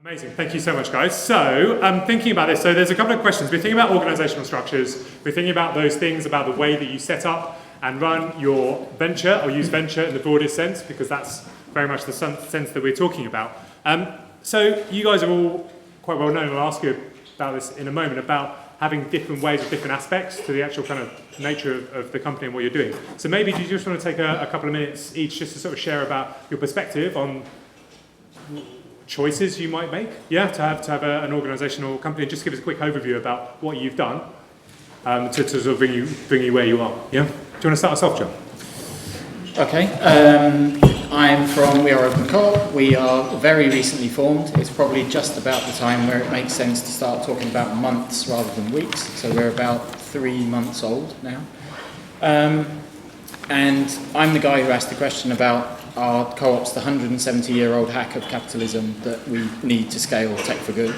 Amazing, thank you so much, guys. So, thinking about this, so there's a couple of questions. We're thinking about organisational structures. We're thinking about those things, about the way that you set up and run your venture, or use venture in the broadest sense, because that's very much the sense that we're talking about. So you guys are all quite well known. I'll ask you about this in a moment, about having different ways of different aspects to the actual kind of nature of the company and what you're doing. So maybe do you just want to take a couple of minutes each just to sort of share about your perspective on choices you might make, to have an organisational company, and just give us a quick overview about what you've done to sort of bring you where you are. Yeah? Do you want to start us off, John? Okay. We are Open Co-op. We are very recently formed. It's probably just about the time where it makes sense to start talking about months rather than weeks. So we're about 3 months old now. And I'm the guy who asked the question about our co-op's the 170-year-old hack of capitalism that we need to scale tech for good.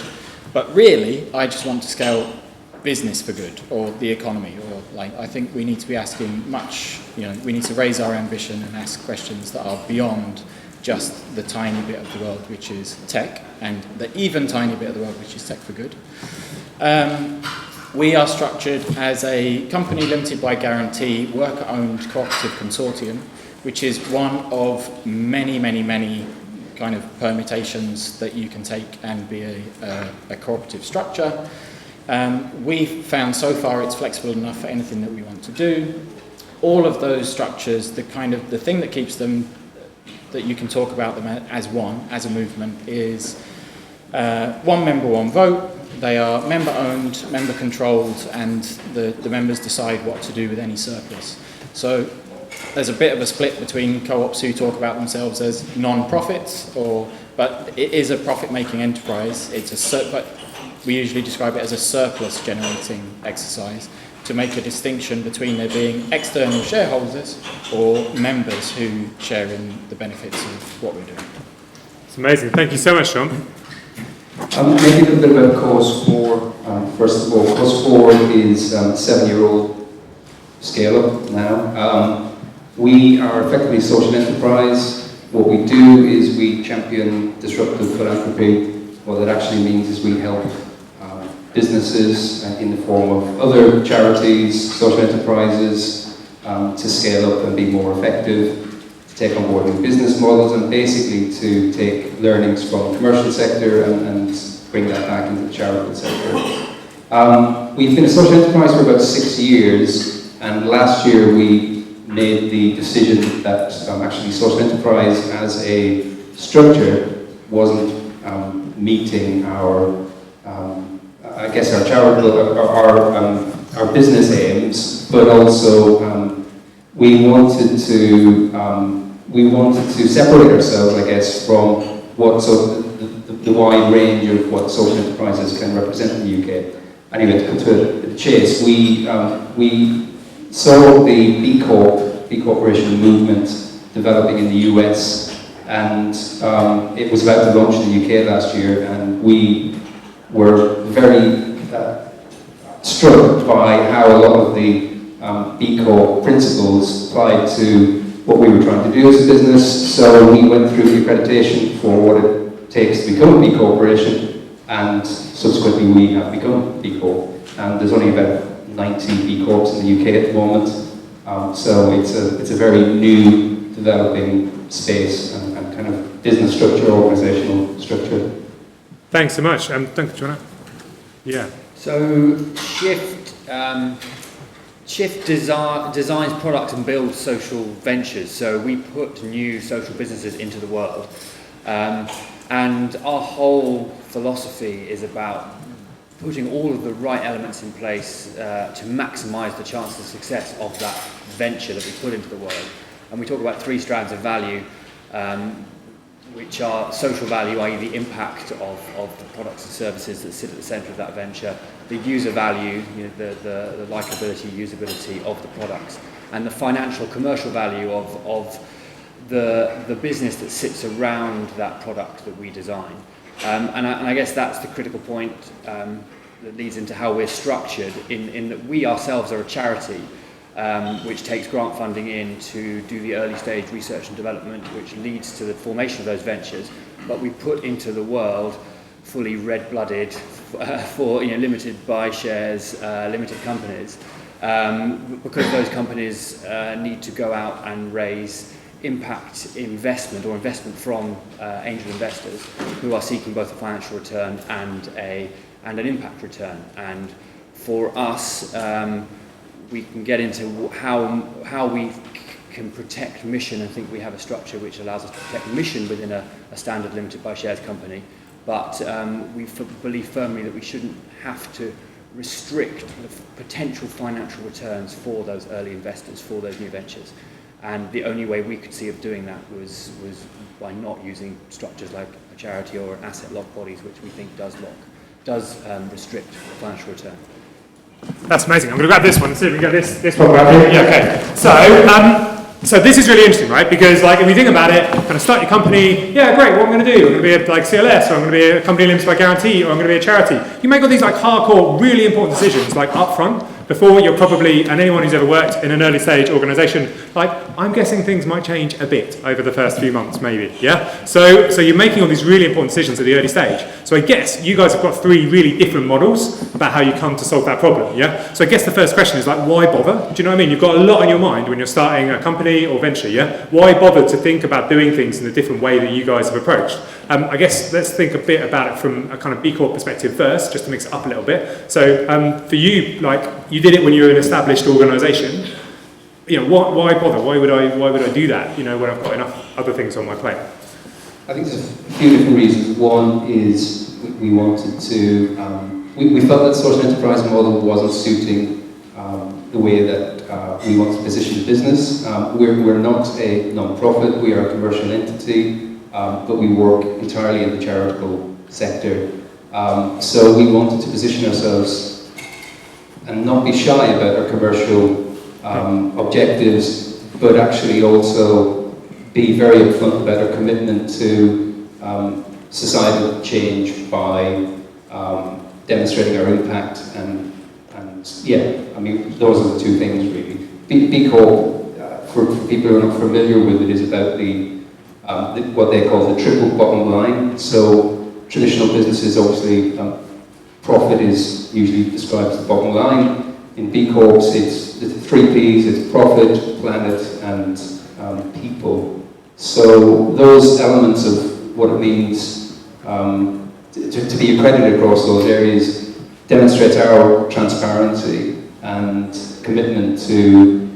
But really, I just want to scale business for good, or the economy, or I think we need to be asking much, we need to raise our ambition and ask questions that are beyond just the tiny bit of the world which is tech, and the even tiny bit of the world which is tech for good. We are structured as a company limited by guarantee, worker-owned cooperative consortium, which is one of many, many, many kind of permutations that you can take and be a cooperative structure. We've found so far it's flexible enough for anything that we want to do. All of those structures, the thing that keeps them, that you can talk about them as a movement, is one member, one vote. They are member-owned, member-controlled, and the members decide what to do with any surplus. So there's a bit of a split between co-ops who talk about themselves as non-profits, but it is a profit-making enterprise. But we usually describe it as a surplus-generating exercise to make a distinction between there being external shareholders or members who share in the benefits of what we're doing. It's amazing. Thank you so much, John. Maybe a little bit about Cause 4. First of all, Cause 4 is a 7-year-old scale-up now. We are effectively a social enterprise. What we do is we champion disruptive philanthropy. What that actually means is we help businesses in the form of other charities, social enterprises, to scale up and be more effective, to take on board new business models, and basically to take learnings from the commercial sector and bring that back into the charitable sector. We've been a social enterprise for about 6 years, and last year we made the decision that actually social enterprise as a structure wasn't meeting our our charitable, our business aims, but also we wanted to separate ourselves, I guess, from the wide range of what social enterprises can represent in the UK. Anyway, to cut to the chase, we saw the B Corporation movement developing in the US, and it was about to launch in the UK last year, and we were very struck by how a lot of the B Corp principles applied to what we were trying to do as a business. So we went through the accreditation for what it takes to become a B Corporation, and subsequently we have become B Corp. And there's only about 90 B Corps in the UK at the moment. So it's a very new developing space and kind of business structure, organisational structure. Thanks so much. Duncan, do you want to? Yeah. So Shift designs products and builds social ventures. So we put new social businesses into the world. And our whole philosophy is about putting all of the right elements in place to maximise the chance of success of that venture that we put into the world. And we talk about 3 strands of value, which are social value, i.e. the impact of the products and services that sit at the centre of that venture, the user value, the likability, usability of the products, and the financial, commercial value of the business that sits around that product that we design. And I guess that's the critical point that leads into how we're structured, in that we ourselves are a charity which takes grant funding in to do the early stage research and development, which leads to the formation of those ventures. But we put into the world fully red-blooded for limited buy shares, limited companies, because those companies need to go out and raise impact investment or investment from angel investors who are seeking both a financial return and an impact return. And for us, we can get into how we can protect mission. I think we have a structure which allows us to protect mission within a standard limited by shares company, but we believe firmly that we shouldn't have to restrict the potential financial returns for those early investors, for those new ventures. And the only way we could see of doing that was by not using structures like a charity or an asset lock bodies, which we think does restrict financial return. That's amazing. I'm going to grab this one and see if we can get this one grab here. Yeah, okay. So this is really interesting, right? Because like if you think about it, kind of start your company, yeah, great, what am I going to do? I'm going to be like CLS, or I'm going to be a company limited by guarantee, or I'm going to be a charity. You make all these like hardcore, really important decisions like up front, before you're probably, and anyone who's ever worked in an early stage organisation, like I'm guessing things might change a bit over the first few months, maybe, yeah? So you're making all these really important decisions at the early stage. So I guess you guys have got 3 really different models about how you come to solve that problem, yeah? So I guess the first question is like, why bother? Do you know what I mean? You've got a lot on your mind when you're starting a company or venture, yeah? Why bother to think about doing things in a different way that you guys have approached? I guess let's think a bit about it from a kind of B Corp perspective first, just to mix it up a little bit. So for you, like you did it when you were an established organisation. You know, why bother? Why would I do that? You know, when I've got enough other things on my plate. I think there's a few different reasons. One is we wanted to. We felt that social enterprise model wasn't suiting the way that we want to position the business. We're not a non-profit. We are a commercial entity. But we work entirely in the charitable sector. So we wanted to position ourselves and not be shy about our commercial objectives, but actually also be very upfront about our commitment to societal change by demonstrating our impact and yeah, I mean, those are the 2 things really. B Corp, for people who are not familiar with it, is about what they call the triple bottom line. So traditional businesses, obviously, profit is usually described as the bottom line. In B Corps, it's the 3 Ps, it's profit, planet, and people. So those elements of what it means to be accredited across those areas demonstrates our transparency and commitment to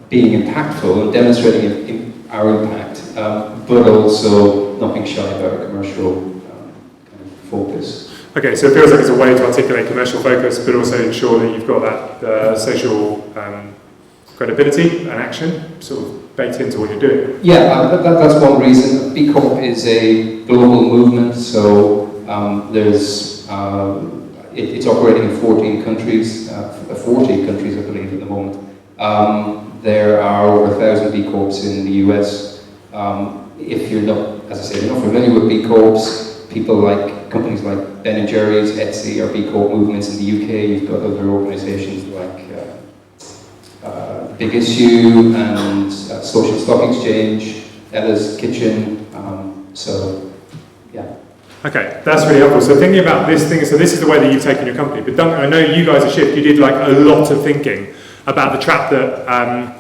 being impactful and demonstrating our impact, but also not being shy about our commercial kind of focus. Okay, so it feels like it's a way to articulate commercial focus, but also ensure that you've got that social credibility and action sort of baked into what you're doing. Yeah, that's one reason. B Corp is a global movement, so it's operating in 14 countries, 40 countries I believe at the moment. There are over 1,000 B Corps in the US. If you're not, as I said, you're not familiar with B Corps, people like companies like Ben & Jerry's, Etsy are B Corp movements in the UK. You've got other organisations like Big Issue and Social Stock Exchange, Ella's Kitchen. So, yeah. Okay, that's really helpful. So thinking about this thing, so this is the way that you've taken your company. But Duncan, I know you guys at Shift, you did like a lot of thinking about the trap that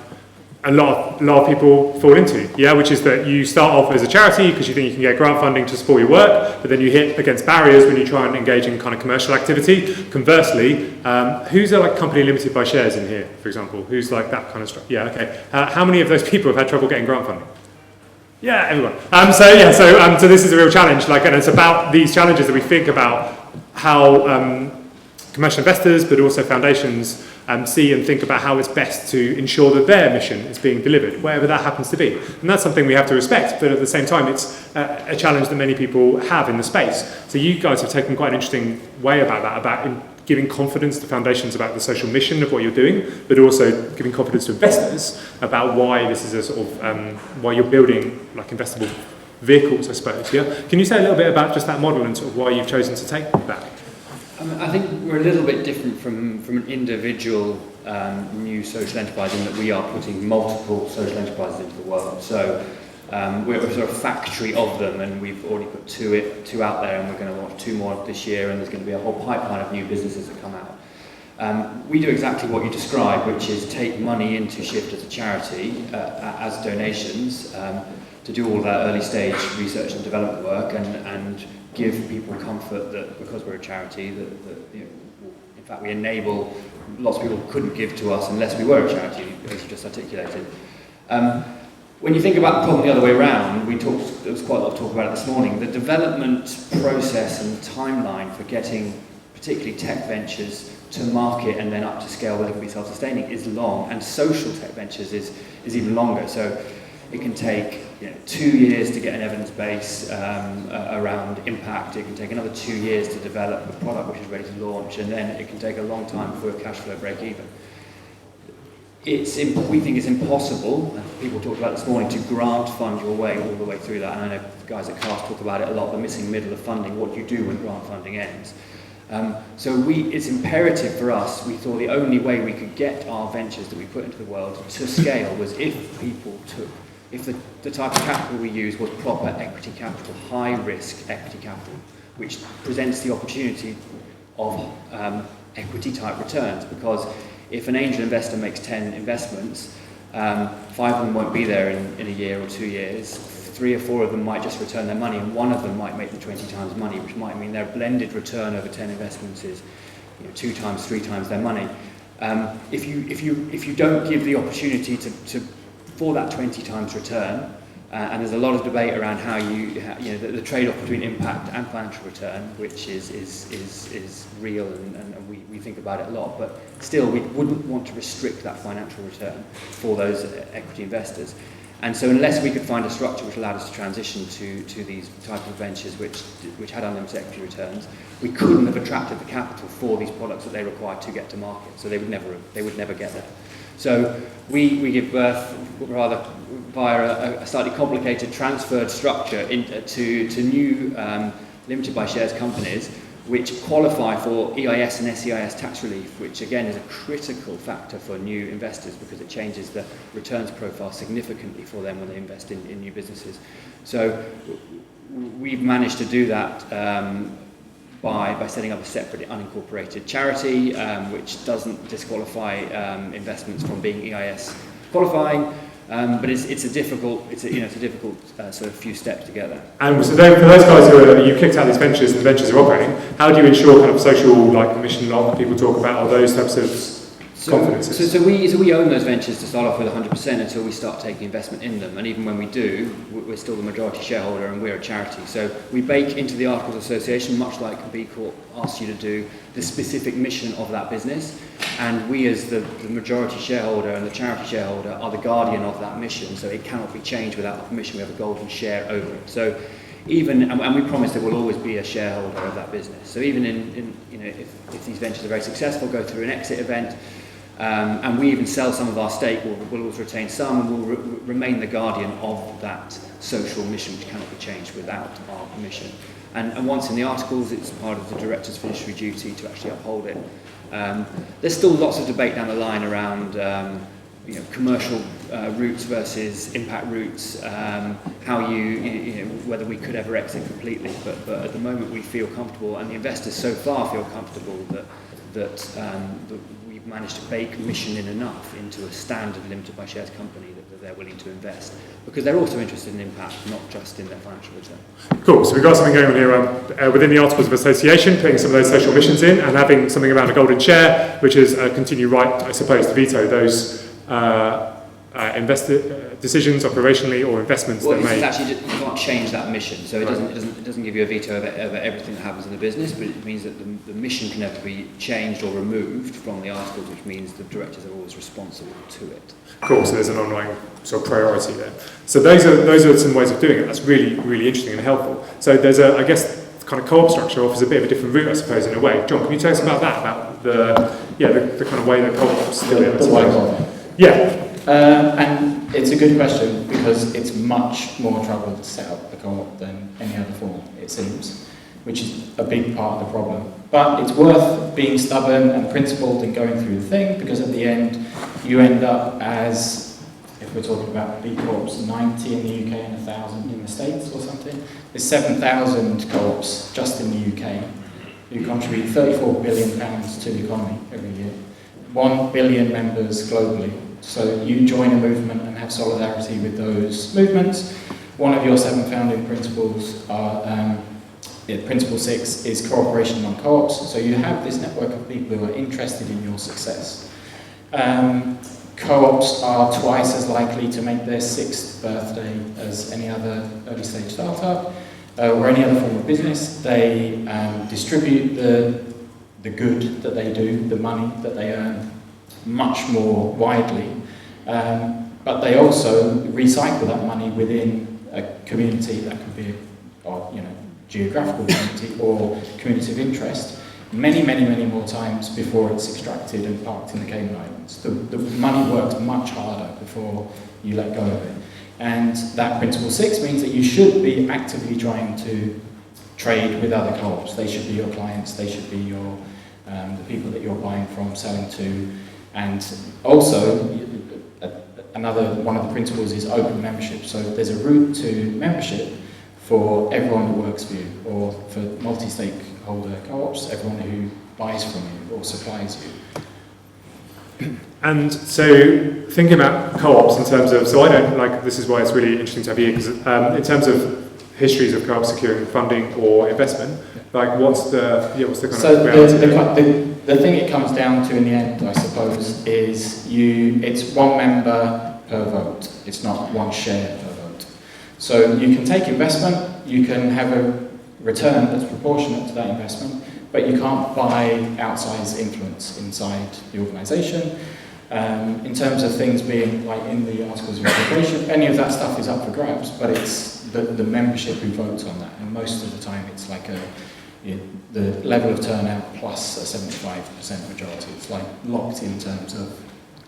a lot of people fall into, yeah, which is that you start off as a charity because you think you can get grant funding to support your work, but then you hit against barriers when you try and engage in kind of commercial activity. Conversely, who's a like company limited by shares in here, for example? Who's like that kind of structure? Yeah, okay. How many of those people have had trouble getting grant funding? Yeah, everyone. So this is a real challenge, like, and it's about these challenges that we think about how commercial investors, but also foundations, see and think about how it's best to ensure that their mission is being delivered, whatever that happens to be. And that's something we have to respect, but at the same time, it's a challenge that many people have in the space. So you guys have taken quite an interesting way about that, about giving confidence to foundations about the social mission of what you're doing, but also giving confidence to investors about why this is a sort of, why you're building like investable vehicles, I suppose, yeah? Can you say a little bit about just that model and sort of why you've chosen to take that? I think we're a little bit different from an individual new social enterprise in that we are putting multiple social enterprises into the world. So We're a sort of factory of them, and we've already put two out there, and we're going to launch 2 more this year, and there's going to be a whole pipeline of new businesses that come out. We do exactly what you described, which is take money into Shift as a charity as donations to do all that early stage research and development work, and give people comfort that because we're a charity, that in fact we enable lots of people who couldn't give to us unless we were a charity, as you just articulated. When you think about the problem the other way around, there was quite a lot of talk about it this morning, the development process and timeline for getting particularly tech ventures to market and then up to scale where they can be self-sustaining is long, and social tech ventures is even longer. So it can take 2 years to get an evidence base around impact. It can take another 2 years to develop a product which is ready to launch, and then it can take a long time for a cash flow break even. We think it's impossible, people talked about this morning, to grant fund your way all the way through that. And I know the guys at CAST talk about it a lot, the missing middle of funding, what do you do when grant funding ends. It's imperative for us. We thought the only way we could get our ventures that we put into the world to scale was if the type of capital we use was proper equity capital, high risk equity capital, which presents the opportunity of equity type returns. Because if an angel investor makes 10 investments, 5 of them won't be there in a year or 2 years. 3 or 4 of them might just return their money, and 1 of them might make them 20 times money, which might mean their blended return over 10 investments is 2 times, 3 times their money. If you don't give the opportunity for that 20 times return, and there's a lot of debate around how the trade-off between impact and financial return, which is real, and we think about it a lot, but still we wouldn't want to restrict that financial return for those equity investors. And so unless we could find a structure which allowed us to transition to these type of ventures which had unlimited equity returns, we couldn't have attracted the capital for these products that they required to get to market. So they would never get there. So we give birth rather via a slightly complicated transferred structure to new limited by shares companies which qualify for EIS and SEIS tax relief, which again is a critical factor for new investors because it changes the returns profile significantly for them when they invest in new businesses. So we've managed to do that by setting up a separate unincorporated charity, which doesn't disqualify investments from being EIS qualifying, but it's a difficult sort of few steps together. And so then, for those guys you kicked out these ventures and the ventures are operating, how do you ensure kind of social, like mission lock people talk about, or those types of confidences? So we own those ventures to start off with 100% until we start taking investment in them, and even when we do, we're still the majority shareholder and we're a charity. So we bake into the Articles of Association, much like B Corp asks you to do, the specific mission of that business, and we as the majority shareholder and the charity shareholder are the guardian of that mission, so it cannot be changed without our permission. We have a golden share over it. So and we promise that we'll always be a shareholder of that business. So even if these ventures are very successful, go through an exit event, and we even sell some of our stake, we'll always retain some, and we'll remain the guardian of that social mission, which cannot be changed without our permission. And once in the articles, it's part of the director's fiduciary duty to actually uphold it. There's still lots of debate down the line around commercial routes versus impact routes, how whether we could ever exit completely. But at the moment, we feel comfortable, and the investors so far feel comfortable that we've managed to bake mission in enough into a standard limited by shares company that they're willing to invest, because they're also interested in impact, not just in their financial return. Cool, so we've got something going on here within the Articles of Association, putting some of those social missions in and having something around a golden share, which is a continued right, I suppose, to veto those investor decisions operationally or investments that may... Actually, you can't change that mission, so it doesn't give you a veto over everything that happens in the business, but it means that the mission can never be changed or removed from the articles, which means the directors are always responsible to it. Cool, so there's an ongoing sort of priority there. So those are some ways of doing it. That's really, really interesting and helpful. So there's I guess, kind of co-op structure offers a bit of a different route, I suppose, in a way. John, can you tell us about that, about the kind of way that co-ops do it? The way of. Yeah. And it's a good question because it's much more trouble to set up a co-op than any other form, it seems, which is a big part of the problem. But it's worth being stubborn and principled and going through the thing, because at the end you end up as if we're talking about B Corps, 90 in the UK and 1,000 in the States or something. There's 7,000 co-ops just in the UK who contribute £34 billion to the economy every year. 1 billion members globally. So you join a movement and have solidarity with those movements. One of your 7 founding principles are, Principle 6 is cooperation among co-ops. So you have this network of people who are interested in your success. Co-ops are twice as likely to make their 6th birthday as any other early stage startup or any other form of business. They distribute the good that they do, the money that they earn, much more widely. But they also recycle that money within a community that could be, geographical community or community of interest, many more times before it's extracted and parked in the Cayman Islands. The money works much harder before you let go of it. And that Principle 6 means that you should be actively trying to trade with other co-ops. They should be your clients, they should be your the people that you're buying from, selling to. And also, another one of the principles is open membership. So there's a route to membership for everyone who works for you, or for multi-stakeholder co-ops, everyone who buys from you or supplies you. And so, thinking about co-ops in terms of, so I don't like, this is why it's really interesting to have you, because in terms of histories of co-ops securing funding or investment, like what's the kind of the thing it comes down to in the end, I suppose, is it's 1 member per vote. It's not 1 share per vote. So you can take investment, you can have a return that's proportionate to that investment, but you can't buy outsized influence inside the organisation. In terms of things being like in the Articles of Incorporation, any of that stuff is up for grabs, but it's the membership who votes on that, and most of the time it's like the level of turnout plus a 75% majority. It's like locked in terms of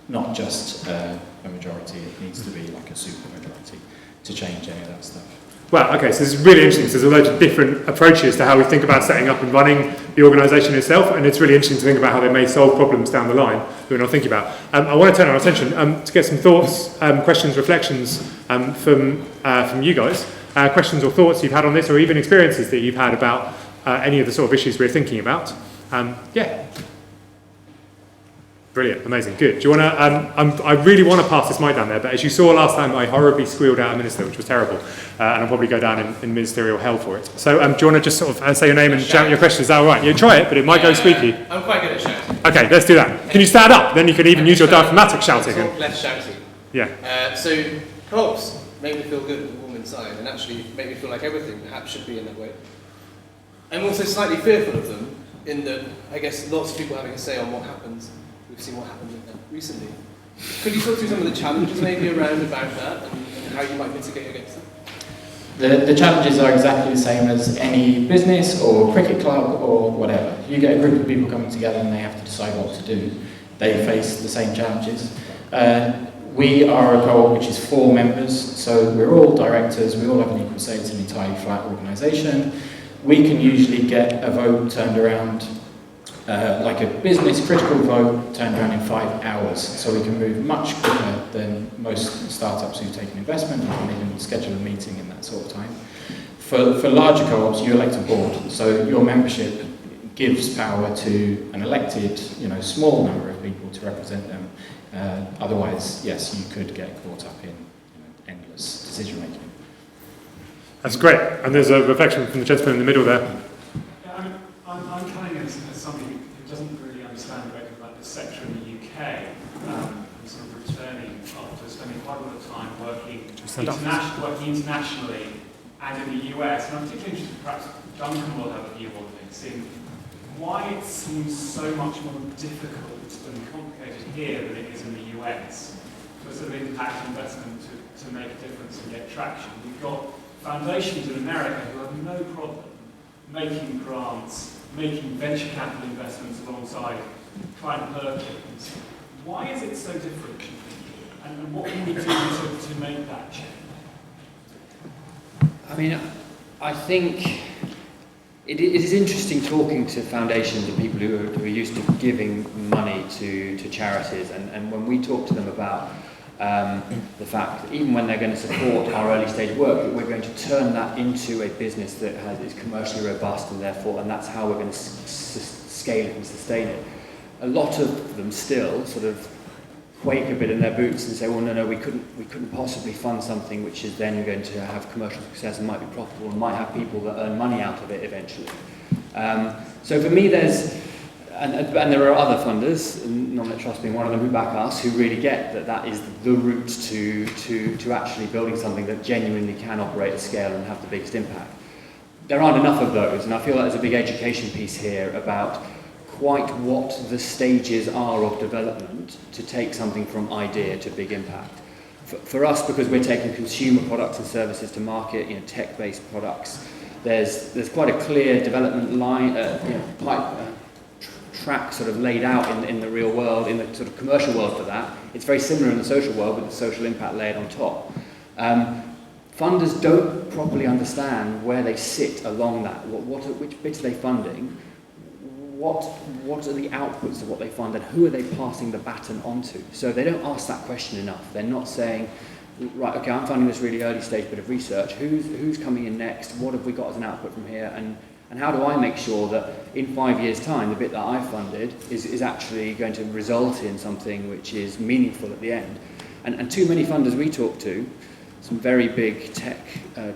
not just a majority, it needs to be like a super majority to change any of that stuff. Well, okay, so this is really interesting. So there's a load of different approaches to how we think about setting up and running the organisation itself, and it's really interesting to think about how they may solve problems down the line that we're not thinking about. I want to turn our attention to get some thoughts, questions, reflections from you guys. Questions or thoughts you've had on this, or even experiences that you've had about any of the sort of issues we're thinking about. Yeah. Brilliant, amazing, good. Do you want to, I really want to pass this mic down there, but as you saw last time, I horribly squealed out a minister, which was terrible, and I'll probably go down in ministerial hell for it. So do you want to just sort of say your name and shout your question? Is that all right? You try it, but it might go squeaky. I'm quite good at shouting. Okay, let's do that. Can you stand up? Then you can even use your diaphragmatic shouting. Less shouting. Yeah. So co-ops make me feel good and warm inside, and actually make me feel like everything perhaps should be in that way. I'm also slightly fearful of them, in that I guess lots of people having a say on what happens. We've seen what happened with them recently. Could you talk through some of the challenges maybe around about that and how you might mitigate against them? The challenges are exactly the same as any business or cricket club or whatever. You get a group of people coming together and they have to decide what to do. They face the same challenges. We are a co-op which is 4 members, so we're all directors, we all have an equal say, it's an entirely flat organisation. We can usually get a vote turned around, like a business critical vote turned around in 5 hours, so we can move much quicker than most startups who take an investment and can even schedule a meeting in that sort of time. For larger co-ops, you elect a board, so your membership gives power to an elected, small number of people to represent them. Otherwise, yes, you could get caught up in endless decision making. That's great, and there's a reflection from the gentleman in the middle there. I'm coming as somebody who doesn't really understand a great deal about this sector in the UK, and sort of returning after spending quite a lot of time working internationally and in the US. And I'm particularly interested, perhaps Duncan will have a view on this, in why it seems so much more difficult and complicated here than it is in the US for sort of impact investment to make a difference and get traction. We've got foundations in America who have no problem making grants, making venture capital investments alongside Client Perkins. Why is it so different? And what can we do to make that change? I mean, I think it is interesting talking to foundations and people who are used to giving money to charities, and when we talk to them about the fact that even when they're going to support our early stage work, that we're going to turn that into a business that is commercially robust, and that's how we're going to scale it and sustain it. A lot of them still sort of quake a bit in their boots and say, well, no, we couldn't possibly fund something which is then going to have commercial success and might be profitable and might have people that earn money out of it eventually. So for me, and there are other funders, Non-Net Trust being one of them, who back us, who really get that is the route to actually building something that genuinely can operate at scale and have the biggest impact. There aren't enough of those, and I feel like there's a big education piece here about quite what the stages are of development to take something from idea to big impact. For us, because we're taking consumer products and services to market, tech-based products, there's quite a clear development line, track sort of laid out in the real world, in the sort of commercial world for that. It's very similar in the social world with the social impact layered on top. Funders don't properly understand where they sit along that. Which bits are they funding? What are the outputs of what they fund, and who are they passing the baton onto? So they don't ask that question enough. They're not saying, right, okay, I'm funding this really early stage bit of research. Who's coming in next? What have we got as an output from here? And how do I make sure that in 5 years' time, the bit that I funded is actually going to result in something which is meaningful at the end? And too many funders we talk to, some very big tech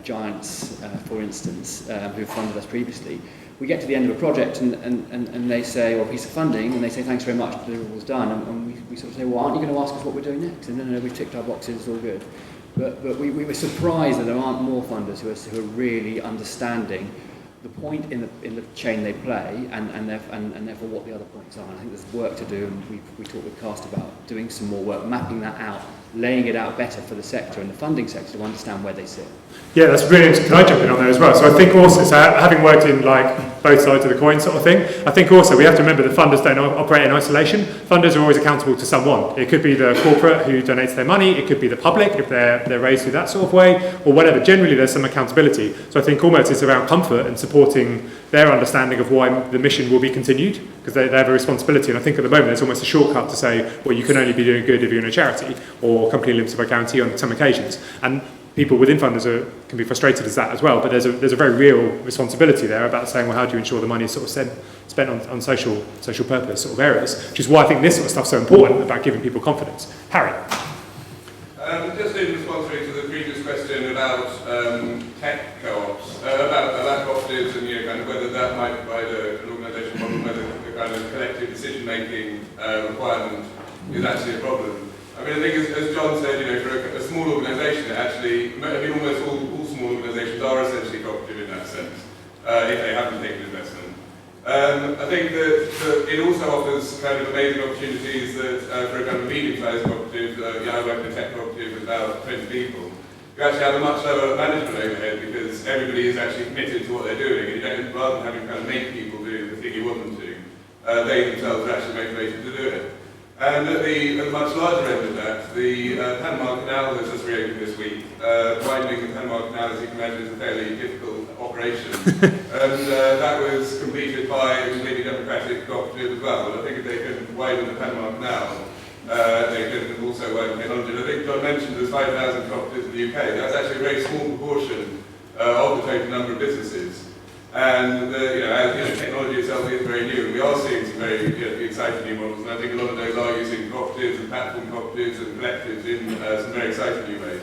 giants, for instance, who've funded us previously, we get to the end of a project and they say, or a piece of funding, and they say, thanks very much, the deliverables done. And we sort of say, well, aren't you going to ask us what we're doing next? And no, we've ticked our boxes, it's all good. But we were surprised that there aren't more funders who are really understanding the point in the chain they play and therefore what the other points are. And I think there's work to do, and we talked with Cast about doing some more work, mapping that out, laying it out better for the sector and the funding sector to understand where they sit. Yeah, that's brilliant. Can I jump in on there as well? So I think also, having worked in both sides of the coin sort of thing, I think also we have to remember that funders don't operate in isolation. Funders are always accountable to someone. It could be the corporate who donates their money, it could be the public if they're raised through that sort of way, or whatever. Generally there's some accountability. So I think almost it's around comfort and supporting their understanding of why the mission will be continued, because they have a responsibility. And I think at the moment there's almost a shortcut to say, well, you can only be doing good if you're in a charity or company limited by guarantee on some occasions. And people within funders can be frustrated as that as well, but there's a very real responsibility there about saying, well, how do you ensure the money is sort of spent on social purpose sort of areas, which is why I think this sort of stuff's so important about giving people confidence. Harry? Just in response to the previous question about tech co-ops, about cooperatives and kind of whether that might provide an organisation model, whether the kind of collective decision-making requirement is actually a problem. I mean, I think as John said, for a small organisation, almost all small organisations are essentially cooperative in that sense, if they haven't taken investment. I think that it also offers kind of amazing opportunities that for a kind of medium-sized cooperative, I work in a tech cooperative with about 20 people, you actually have a much lower management overhead because everybody is actually committed to what they're doing, and you don't, rather than having to kind of make people do the thing you want them to, they themselves are actually motivated to do it. And at the much larger end of that, the Panama Canal has just reopened this week. Widening the Panama Canal, as you can imagine, is a fairly difficult operation. And that was completed by a completely democratic cooperative as well. And I think if they can widen the Panama Canal, they can also widen technology. And I think John mentioned there's 5,000 cooperatives in the UK. That's actually a very small proportion of the total number of businesses. And technology itself is very new, and we are seeing some very exciting new models, and I think a lot of those are using cooperatives and platform cooperatives and collectives in some very exciting new ways.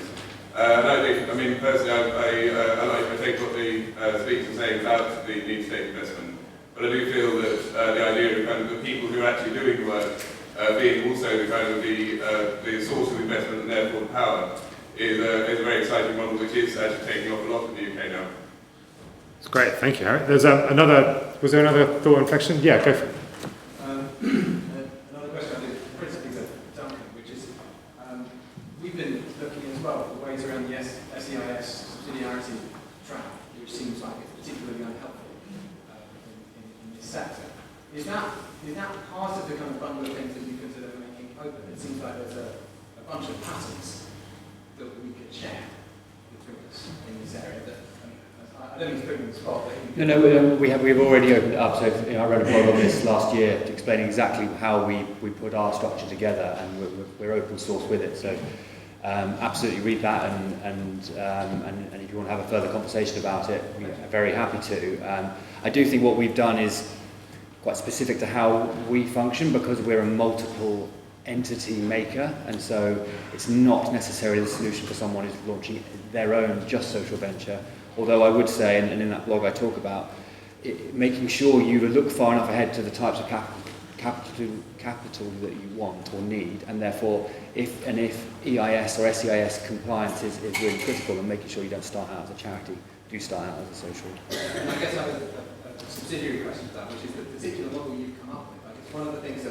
And I think, personally, I take what the speakers are saying about the need to take investment, but I do feel that the idea of kind of the people who are actually doing the work being also the kind of the source of investment and therefore the power is a very exciting model, which is actually taking off a lot in the UK now. It's great, thank you, Harry. There's was there another thought inflection? Yeah, go for it. Another question I did principally to Duncan, which is, we've been looking as well for ways around the SEIS subsidiarity track, which seems like it's particularly unhelpful in this sector. Is that part of the kind of bundle of things that you consider making open? It seems like there's a bunch of patterns that we could share between us in this area that I don't mean to put you on the spot, but No, we've already opened it up. So I wrote a blog on this last year explaining exactly how we put our structure together, and we're open source with it. So absolutely read that, and if you want to have a further conversation about it, we're very happy to. I do think what we've done is quite specific to how we function, because we're a multiple entity maker, and so it's not necessarily the solution for someone who's launching their own just social venture. Although I would say, and in that blog I talk about, making sure you look far enough ahead to the types of capital that you want or need, and therefore if EIS or SEIS compliance is really critical, and making sure you don't start out as a charity, do start out as a social. And I guess I have a subsidiary question to that, which is the particular model you've come up with. I guess one of the things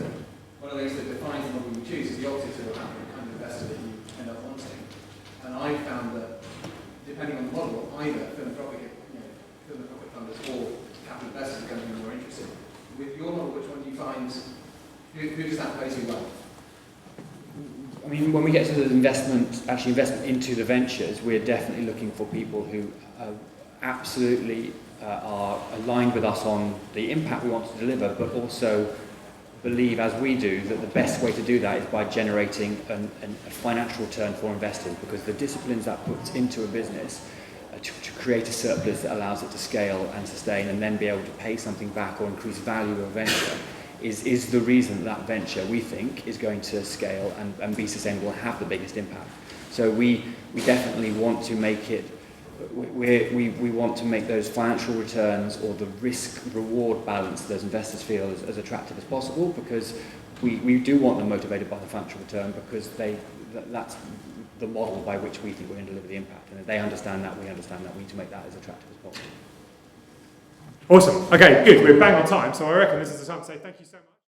that defines the model you choose is the optics of the kind of investor that you end up wanting. And I found that depending on the model, either philanthropic funders or capital investors are going to be more interested. With your model, which one do you find, who does that play to well? I mean, when we get to the investment into the ventures, we're definitely looking for people who absolutely are aligned with us on the impact we want to deliver, but also believe, as we do, that the best way to do that is by generating a financial return for investors, because the disciplines that puts into a business to create a surplus that allows it to scale and sustain and then be able to pay something back or increase value of a venture is the reason that venture, we think, is going to scale and be sustainable and have the biggest impact. So we definitely want to make it, we want to make those financial returns or the risk-reward balance those investors feel as attractive as possible, because we do want them motivated by the financial return, because that's the model by which we think we're going to deliver the impact. And if they understand that, we understand that, we need to make that as attractive as possible. Awesome. Okay, good. We're bang on time, so I reckon this is the time to say thank you so much.